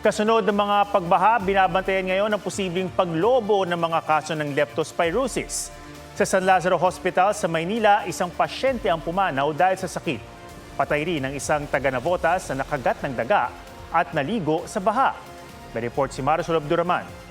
Kasunod ng mga pagbaha, binabantayan ngayon ang posibleng paglobo ng mga kaso ng leptospirosis. Sa San Lazaro Hospital sa Maynila, isang pasyente ang pumanaw dahil sa sakit. Patay rin ang isang taga-Navotas na nakagat ng daga at naligo sa baha. May report si Marisol Abduraman.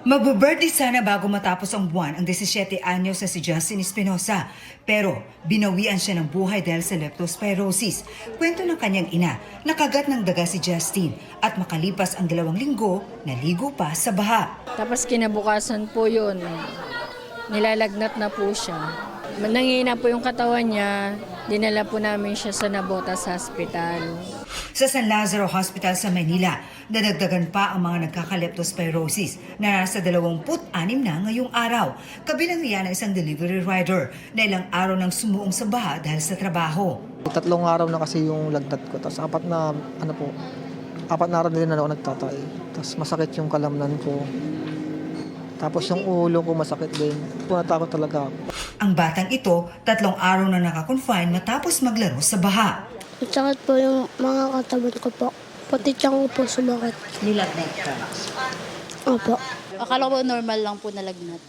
Magbe-birthday sana bago matapos ang buwan ang 17 anyos na si Justin Espinosa. Pero binawian siya ng buhay dahil sa leptospirosis. Kwento ng kanyang ina, nakagat ng daga si Justin at makalipas ang 2 linggo, naligo pa sa baha. Tapos kinabukasan po yun, nilalagnat na po siya. Nangihina po yung katawan niya, dinala po namin siya sa Navotas Hospital. Sa San Lazaro Hospital sa Maynila, nadagdagan pa ang mga nagkaka-leptospirosis na nasa 26 na ngayong araw. Kabilang niya ng isang delivery rider na ilang araw nang sumuong sa baha dahil sa trabaho. 3 araw na kasi yung lagnat ko. Tapos 4 na araw na din na ako nagtatay. Tapos masakit yung kalamnan ko. Tapos yung ulo ko masakit din. Natakot talaga ako. Ang batang ito, 3 araw na nakakonfine matapos maglaro sa baha. Masakit po yung mga katawan ko po. Pati tiyan ko po sumakit. Nilagnat ka? Opo. Akala ko normal lang po na lagnat.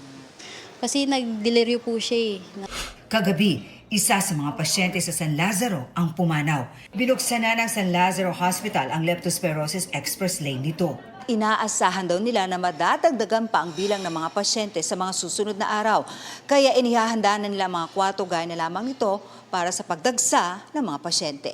Kasi nag-deliryo po siya eh. Kagabi, isa sa mga pasyente sa San Lazaro ang pumanaw. Binuksan na ng San Lazaro Hospital ang Leptospirosis Express Lane nito. Inaasahan daw nila na madadagdagan pa ang bilang ng mga pasyente sa mga susunod na araw. Kaya inihahanda na nila mga kwarto gaya na lamang ito para sa pagdagsa ng mga pasyente.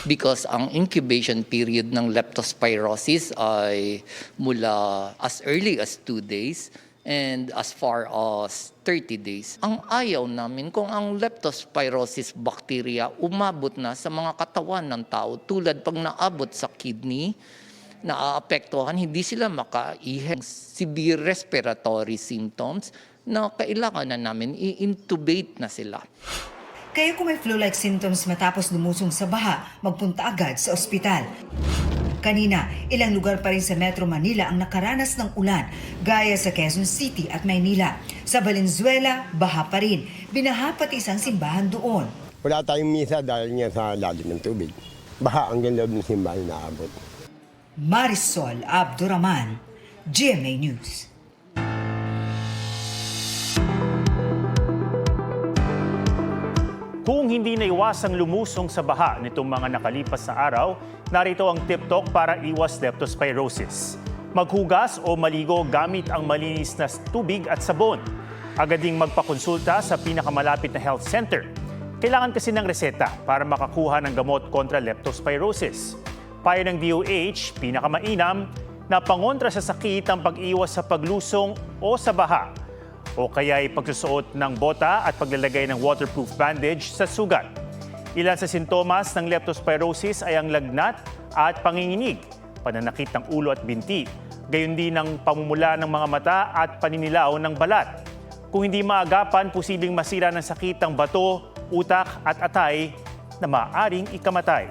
Because ang incubation period ng leptospirosis ay mula as early as 2 days and as far as 30 days. Ang ayaw namin kung ang leptospirosis bacteria umabot na sa mga katawan ng tao tulad pag naabot sa kidney, naaapektuhan, hindi sila makaihi. Severe respiratory symptoms na kailangan na namin i-intubate na sila. Kaya kung may flu-like symptoms matapos lumusong sa baha, magpunta agad sa ospital. Kanina, ilang lugar pa rin sa Metro Manila ang nakaranas ng ulan, gaya sa Quezon City at Maynila. Sa Valenzuela, baha pa rin. Binaha pati isang simbahan doon. Wala tayong misa dahil nga sa lalim ng tubig. Baha ang loob ng simbahan na abot. Marisol Abduraman, GMA News. Kung hindi naiwasang lumusong sa baha nitong mga nakalipas na araw, narito ang tip-talk para iwas leptospirosis. Maghugas o maligo gamit ang malinis na tubig at sabon. Agad ding magpakonsulta sa pinakamalapit na health center. Kailangan kasi ng reseta para makakuha ng gamot kontra leptospirosis. Payo ng DOH, pinakamainam na pangontra sa sakit ang pag-iwas sa paglusong o sa baha o kaya'y pagsusuot ng bota at paglalagay ng waterproof bandage sa sugat. Ilan sa sintomas ng leptospirosis ay ang lagnat at panginginig, pananakit ng ulo at binti, gayon din ang pamumula ng mga mata at paninilaw ng balat. Kung hindi maagapan, posibleng masira ng sakit ang bato, utak at atay na maaaring ikamatay.